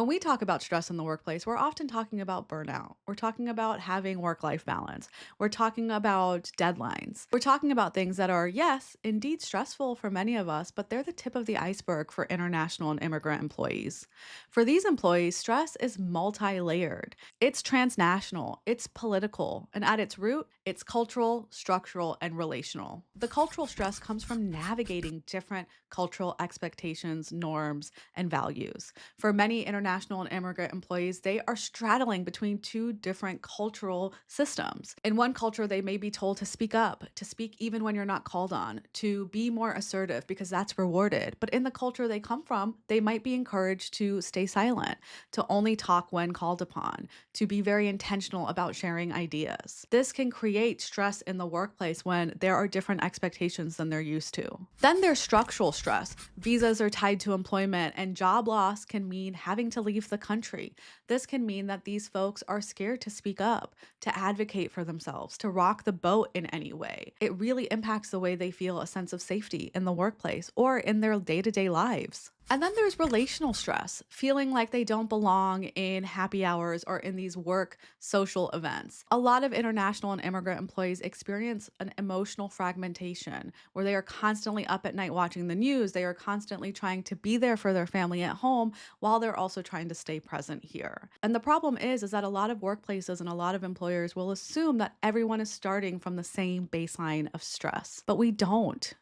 When we talk about stress in the workplace, we're often talking about burnout. We're talking about having work life balance. We're talking about deadlines. We're talking about things that are, yes, indeed stressful for many of us, but they're the tip of the iceberg for international and immigrant employees. For these employees, stress is multi layered, it's transnational, it's political, and at its root, it's cultural, structural, and relational. The cultural stress comes from navigating different cultural expectations, norms, and values. For many international and immigrant employees, they are straddling between two different cultural systems. In one culture, they may be told to speak up, to speak even when you're not called on, to be more assertive because that's rewarded. But in the culture they come from, they might be encouraged to stay silent, to only talk when called upon, to be very intentional about sharing ideas. This can create stress in the workplace when there are different expectations than they're used to. Then there's structural stress. Visas are tied to employment, and job loss can mean having to leave the country. This can mean that these folks are scared to speak up, to advocate for themselves, to rock the boat in any way. It really impacts the way they feel a sense of safety in the workplace or in their day to day lives. And then there's relational stress, feeling like they don't belong in happy hours or in these work social events. A lot of international and immigrant employees experience an emotional fragmentation where they are constantly up at night watching the news. They are constantly trying to be there for their family at home while they're also trying to stay present here. And the problem is that a lot of workplaces and a lot of employers will assume that everyone is starting from the same baseline of stress, but we don't.